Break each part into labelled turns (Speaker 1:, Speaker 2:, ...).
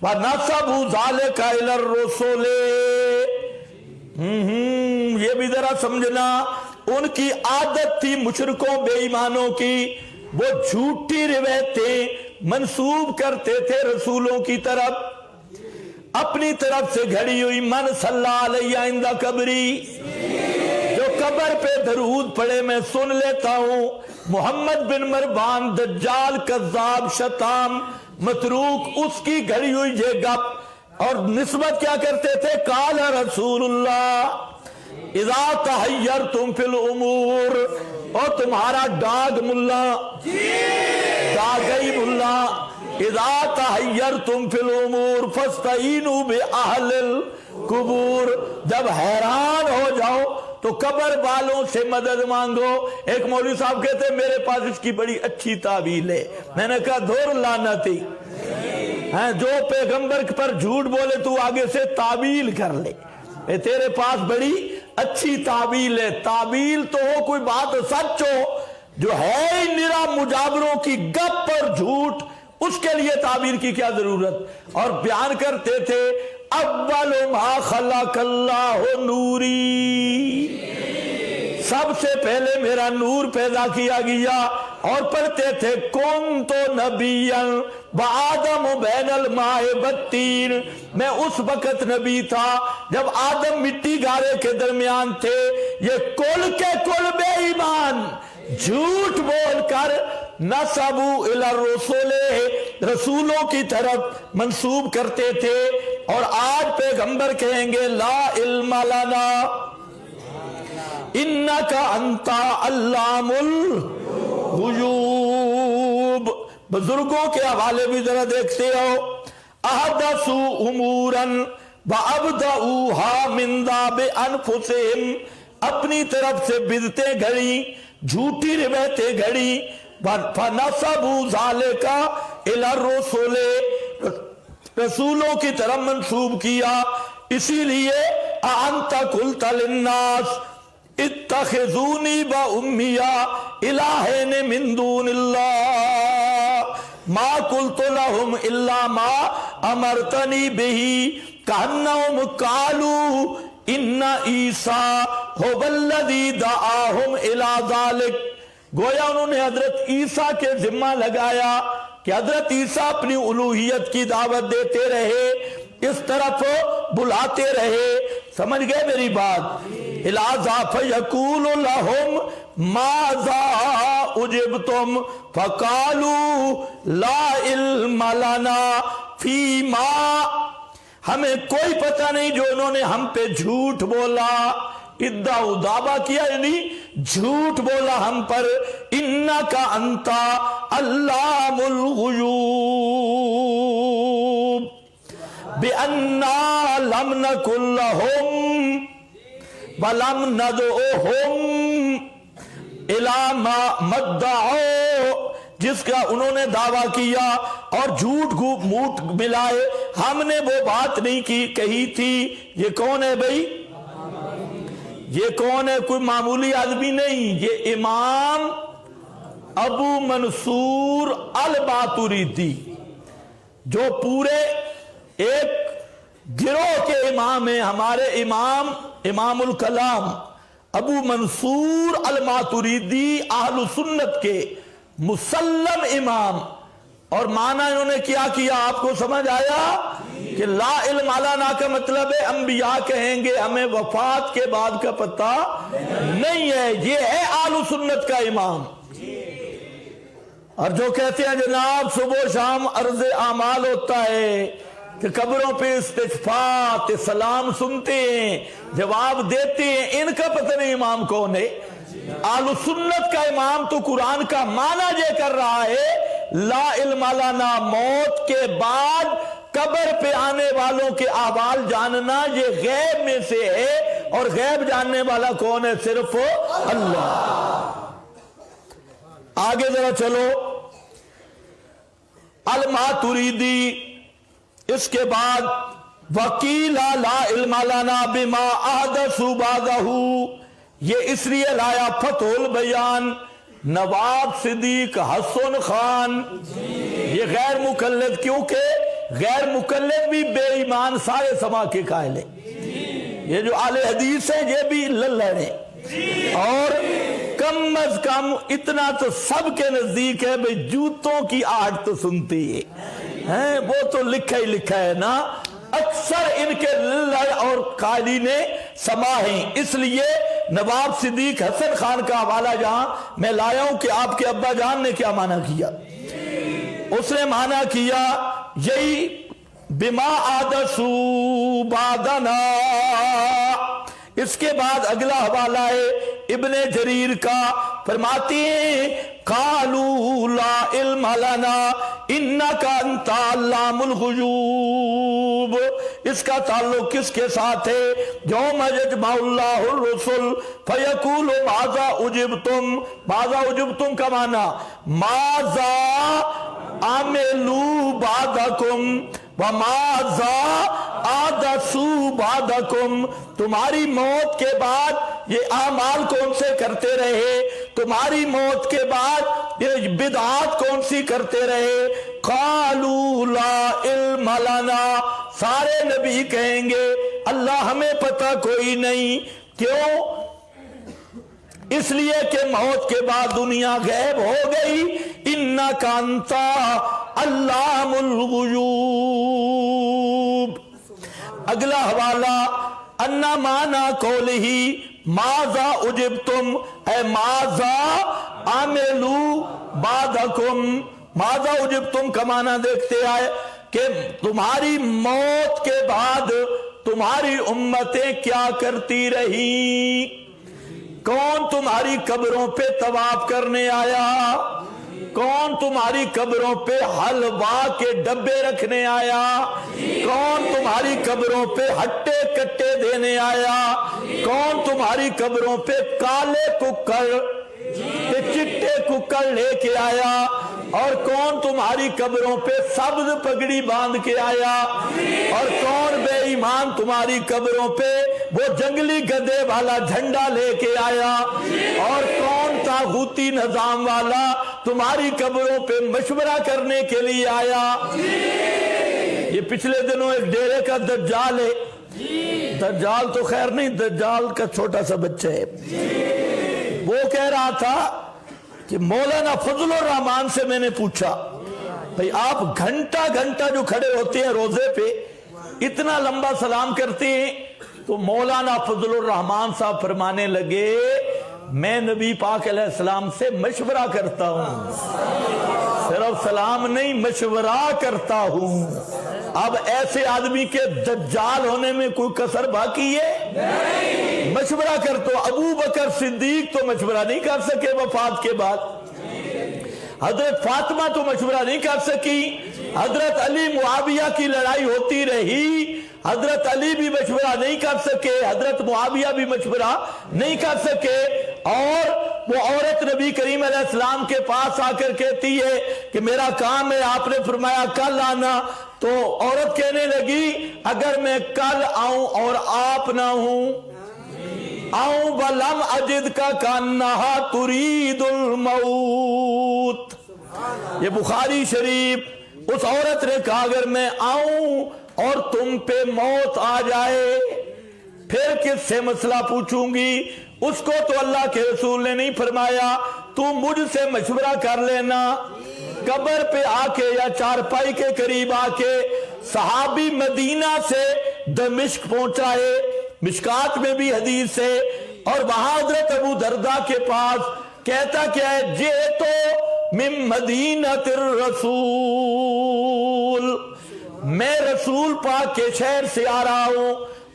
Speaker 1: وَنَسَبُوا ذَلِكَ إِلَى الرُّسُلِ۔ یہ بھی ذرا سمجھنا، ان کی عادت تھی مشرکوں بے ایمانوں کی، وہ جھوٹی روایتیں منسوب کرتے تھے رسولوں کی طرف، اپنی طرف سے گھڑی ہوئی من صلی علیہ عند قبری، جو قبر پہ درود پڑے میں سن لیتا ہوں، محمد بن مروان دجال کذاب شتام متروک، اس کی گھڑی ہوئی یہ گپ، اور نسبت کیا کرتے تھے؟ قال رسول اللہ اذا تحیرتم فی الامور، اور تمہارا ڈاگ ملا ڈاگئی ملا، اذا تحیرتم فی الامور فاستعینوا باہل القبور، جب حیران ہو جاؤ تو قبر والوں سے مدد مانگو۔ ایک مولوی صاحب کہتے ہیں میرے پاس اس کی بڑی اچھی تعویل ہے، میں نے کہا دور لعنتی، جو پیغمبر پر جھوٹ بولے تو آگے سے تعویل کر لے، تیرے پاس بڑی اچھی تعویل ہے، تعویل تو ہو کوئی بات سچ ہو، جو ہے نرا مجابروں کی گپ اور جھوٹ، اس کے لیے تعبیر کی کیا ضرورت؟ اور بیان کرتے تھے اول ما خلق اللہ نوری، سب سے پہلے میرا نور پیدا کیا گیا، اور پڑھتے تھے کنت نبیا وآدم بین الماء والطین، میں اس وقت نبی تھا جب آدم مٹی گارے کے درمیان تھے۔ یہ کل کے کل بے ایمان جھوٹ بول کر نسبوا الی الرسل، رسولوں کی طرف منسوب کرتے تھے، اور آج پیغمبر کہیں گے لا علم لنا انک انت علام الغیوب۔ بزرگوں کے حوالے بھی ذرا دیکھتے ہو، احدثوا امورا وابدؤوها من ذاب انفسہم، اپنی طرف سے بدعتیں گھڑی، جھوٹی روایتیں گھڑی، فنسبوا ذلک الی الرسل، رسولوں کی طرف منسوب کیا۔ اسی لیے انت قلت للناس اتخذونی و امی الہین من دون اللہ ما قلت لهم الا ما امرتنی بہ، کانہم قالوا ان عیسیٰ هو الذی دعاہم الی ذلک، گویا انہوں نے حضرت عیسیٰ کے ذمہ لگایا کہ حضرت عیسیٰ اپنی الوہیت کی دعوت دیتے رہے، اس طرف بلاتے رہے، سمجھ گئے میری بات؟ لہذا فیقول لهم ماذا اجبتم فقالوا لا علم لنا فیما، ہمیں کوئی پتہ نہیں جو انہوں نے ہم پہ جھوٹ بولا، ادعا دعویٰ کیا یعنی جھوٹ بولا ہم پر، انک انت علام الغیوب بِأَنَّا لَمْ نَكُنْ لَهُمْ وَلَمْ نَدْعُوهُمْ إِلَى مَا مَدَّعُوا، جس کا انہوں نے دعویٰ کیا اور جھوٹ موٹ ملائے، ہم نے وہ بات نہیں کی کہی تھی۔ یہ کون ہے بھئی؟ یہ کون ہے؟ کوئی معمولی آدمی نہیں، یہ امام ابو منصور الماتریدی، جو پورے ایک گروہ کے امام ہیں، ہمارے امام امام الکلام ابو منصور الماتریدی اہل سنت کے مسلم امام، اور معنی انہوں نے کیا کیا آپ کو سمجھ آیا؟ کہ لا علم لنا کا مطلب ہے انبیاء کہیں گے ہمیں وفات کے بعد کا پتہ نہیں ہے، یہ ہے اہل سنت کا امام۔ اور جو کہتے ہیں جناب صبح و شام عرض اعمال ہوتا ہے کہ قبروں پہ استشفاء سلام سنتے ہیں، جواب دیتے ہیں، ان کا پتہ نہیں امام کون ہے۔ اہل سنت کا امام تو قرآن کا معنی یہ کر رہا ہے لا علم لنا، موت کے بعد قبر پہ آنے والوں کے احوال جاننا یہ غیب میں سے ہے، اور غیب جاننے والا کون ہے؟ صرف اللہ۔ آگے ذرا چلو، الماتریدی، اس کے بعد وکیل لا علم لنا بما احدثوا بعدہ، یہ اس لیے لایا فتح البیان نواب صدیق حسن خان، یہ غیر مقلد کیونکہ غیر مقلد بھی بے ایمان سارے سما کے قائل ہیں. یہ جو اہل حدیث ہیں یہ بھی للڑ ہیں. اور کم از کم اتنا تو سب کے نزدیک ہے بھئی جوتوں کی آہٹ تو سنتی ہے. وہ تو لکھا ہی لکھا ہے نا. اکثر ان کے للڑ اور قائلین سما ہیں. اس لیے نواب صدیق حسن خان کا حوالہ جہاں میں لایا ہوں کہ آپ کے ابا جان نے کیا معنی کیا. اس نے معنی کیا یہی بما آدسو بادنا. اس کے بعد اگلا حوالہ ہے ابن جریر کا. فرماتے ہیں قالوا لا علم لنا انک انت علام الغیوب. اس کا تعلق کس کے ساتھ ہے؟ یوم یجمع اللہ الرسل فیقول ماذا اجبتم. ماذا اجبتم کا معنی ماذا عملوا بعدکم وماذا آدسو بعدکم. تمہاری موت کے بعد یہ اعمال کون سے کرتے رہے؟ تمہاری موت کے بعد یہ بدعات کون سی کرتے رہے؟ قالوا لا علم لنا. سارے نبی کہیں گے اللہ ہمیں پتہ کوئی نہیں. کیوں؟ اس لیے کہ موت کے بعد دنیا غائب ہو گئی. انک انت علام الغیوب. اگلا حوالہ انا مانا قولہی ماذا اجبتم اے ماذا عملوا بعدکم. ماذا اجبتم کا معنی دیکھتے آئے کہ تمہاری موت کے بعد تمہاری امتیں کیا کرتی رہی. کون تمہاری قبروں پہ طواف کرنے آیا؟ کون تمہاری قبروں پہ حلوہ کے ڈبے رکھنے آیا؟ کون تمہاری قبروں پہ ہٹے کٹے دینے آیا؟ کون تمہاری قبروں پہ کالے ککڑ چٹے ککڑ لے کے آیا؟ اور کون تمہاری قبروں پہ سبز پگڑی باندھ کے آیا؟ اور کون بے ایمان تمہاری قبروں پہ وہ جنگلی گدے والا جھنڈا لے کے آیا؟ اور کون طاغوتی نظام والا تمہاری قبروں پہ مشورہ کرنے کے لیے آیا؟ یہ پچھلے دنوں ایک ڈیرے کا دجال ہے. دجال تو خیر نہیں، دجال کا چھوٹا سا بچہ ہے. وہ کہہ رہا تھا کہ مولانا فضل الرحمان سے میں نے پوچھا بھئی آپ گھنٹہ گھنٹہ جو کھڑے ہوتے ہیں روزے پہ اتنا لمبا سلام کرتے ہیں. تو مولانا فضل الرحمان صاحب فرمانے لگے میں نبی پاک علیہ السلام سے مشورہ کرتا ہوں، صرف سلام نہیں مشورہ کرتا ہوں. اب ایسے آدمی کے دجال ہونے میں کوئی کسر باقی ہے؟ نہیں. مشورہ کرتا ہوں. ابو بکر صدیق تو مشورہ نہیں کر سکے وفات کے بعد. حضرت فاطمہ تو مشورہ نہیں کر سکی. حضرت علی معاویہ کی لڑائی ہوتی رہی، حضرت علی بھی مشورہ نہیں کر سکے، حضرت معاویہ بھی مشورہ نہیں کر سکے. اور وہ عورت نبی کریم علیہ السلام کے پاس آ کر کہتی ہے کہ میرا کام ہے، آپ نے فرمایا کل آنا. تو عورت کہنے لگی اگر میں کل آؤں اور آپ نہ ہوں، آؤں ولم اجد کا کانہا ترید الموت. یہ بخاری شریف. اس عورت نے کہا اگر میں آؤں اور تم پہ موت آ جائے پھر کس سے مسئلہ پوچھوں گی؟ اس کو تو اللہ کے رسول نے نہیں فرمایا تو مجھ سے مشورہ کر لینا. قبر پہ آ کے یا چارپائی کے قریب آ کے صحابی مدینہ سے دمشق پہنچا ہے، مشکات میں بھی حدیث ہے. اور وہاں حضرت ابو دردہ کے پاس کہتا کیا ہے جئتو من مدینۃ الرسول، میں رسول پاک کے شہر سے آ رہا ہوں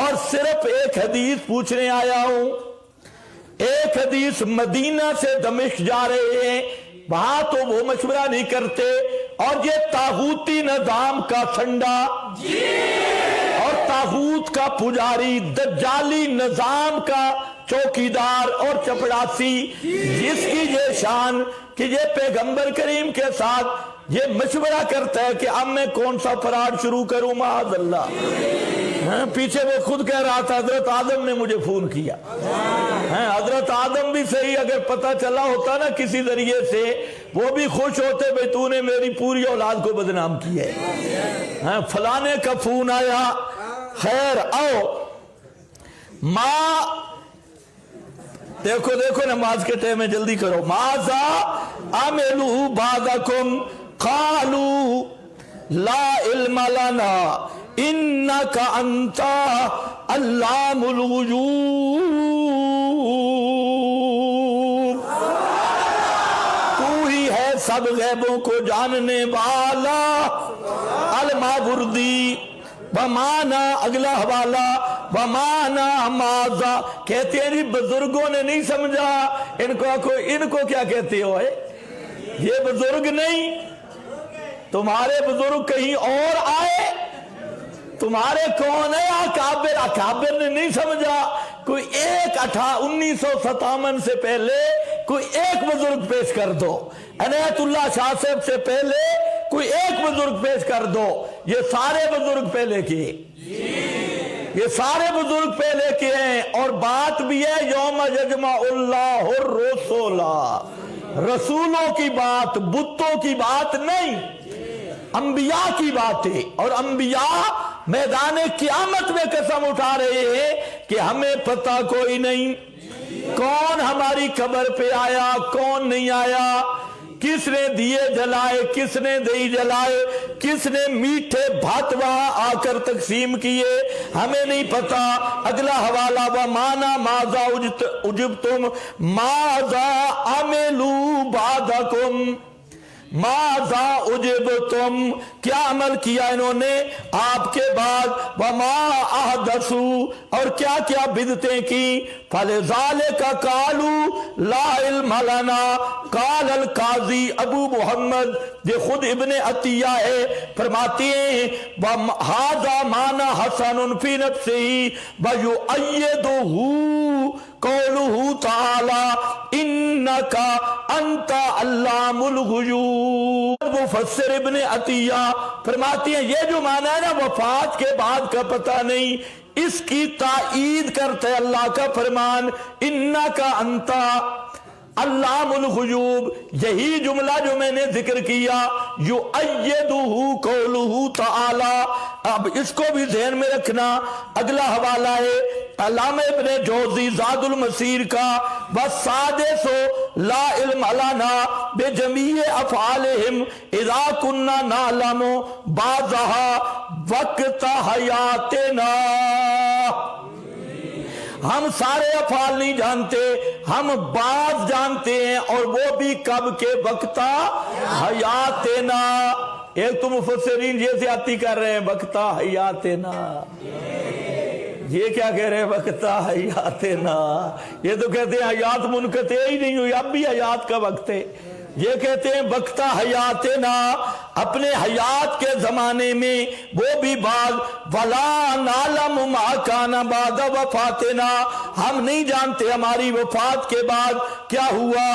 Speaker 1: اور صرف ایک حدیث پوچھنے آیا ہوں. ایک حدیث مدینہ سے دمشق جا رہے ہیں، وہاں تو وہ مشورہ نہیں کرتے. اور یہ طاغوتی نظام کا سنڈا اور طاغوت کا پجاری، دجالی نظام کا چوکیدار اور چپڑاسی، جس کی یہ شان کہ یہ پیغمبر کریم کے ساتھ یہ مشورہ کرتا ہے کہ اب میں کون سا فراڈ شروع کروں معاذ اللہ. پیچھے وہ خود کہہ رہا تھا حضرت آدم نے مجھے فون کیا. حضرت آدم بھی صحیح, اگر پتہ چلا ہوتا نا کسی ذریعے سے وہ بھی خوش ہوتے بھئی تو نے میری پوری اولاد کو بدنام کیا ہے. فلانے کا فون آیا. خیر آؤ ماں دیکھو نماز کے ٹائم میں جلدی کرو. ماذا عملوا بعدکم قالوا لا علم لنا انک انت علام الغیوب. تو ہی ہے سب غیبوں کو جاننے والا. الماوردی ومانا اگلا حوالہ ومانا ماذا. کہتے ہیں جی بزرگوں نے نہیں سمجھا. ان کو کیا کہتے ہو؟ یہ بزرگ نہیں, تمہارے بزرگ کہیں اور آئے. تمہارے کون ہے؟ اکابر نے نہیں سمجھا. کوئی ایک 1957 سے پہلے کوئی ایک بزرگ پیش کر دو. عنایت اللہ شاہ صاحب سے پہلے کوئی ایک بزرگ پیش کر دو. یہ سارے بزرگ پہلے کے, یہ سارے بزرگ پہلے کے ہیں. اور بات بھی ہے یوم یجمع اللہ الرسول, رسولوں کی بات, بتوں کی بات نہیں, انبیاء کی بات ہے. اور انبیاء میدان قیامت میں قسم اٹھا رہے ہیں کہ ہمیں پتہ کوئی نہیں کون ہماری قبر پہ آیا کون نہیں آیا, کس نے دیے جلائے کس نے دہی جلائے, کس نے میٹھے بھات وہاں آ کر تقسیم کیے, ہمیں نہیں پتا. اگلا حوالہ ومانا ماذا اجبتم ماذا عملوا بعدکم ماذا اجبتم, کیا عمل کیا انہوں نے آپ کے بعد. وما احدثوا, اور کیا کیا بدعتیں کی. فلذالک قالوا لا علم لنا. قال القاضی ابو محمد, یہ خود ابن عطیہ ہے, فرماتے ہیں وَهَذَا مَعْنَى حَسَنٌ فِي نَفْسِهِ وَيُؤَيِّدُهُ قَوْلُهُ تَعَالَى إِنَّكَ أَنْتَ عَلَّامُ الْغُیُوبِ. مفسر ابن عطیہ فرماتے ہیں یہ جو معنی ہے نا وفات کے بعد کا پتہ نہیں, اس کی تائید کرتے اللہ کا فرمان انکا انتا علام الغیوب. یہی جملہ جو میں نے ذکر کیا یؤیدہ قولہ تعالی. اب اس کو بھی ذہن میں رکھنا. اگلا حوالہ ہے علامہ ابن جوزی زاد المسیر کا, والسادس لا علم لنا بجمیع افعالہم اذا کننا نعلم بعضها وقت حیاتنا. ہم سارے افعال نہیں جانتے, ہم بعض جانتے ہیں, اور وہ بھی کب کے وقت حیاتنا. ایک تو مفسرین یہ زیادتی کر رہے ہیں وقت حیاتنا, یہ کیا کہہ رہے ہیں وقت حیاتنا. یہ تو کہتے ہیں حیات منقطع ہی نہیں ہوئی, اب بھی حیات کا وقت ہے. یہ کہتے ہیں وقت حیاتنا, اپنے حیات کے زمانے میں وہ بھی بعد. ولا نعلم ما کان بعد وفاتنا, ہم نہیں جانتے ہماری وفات کے بعد کیا ہوا.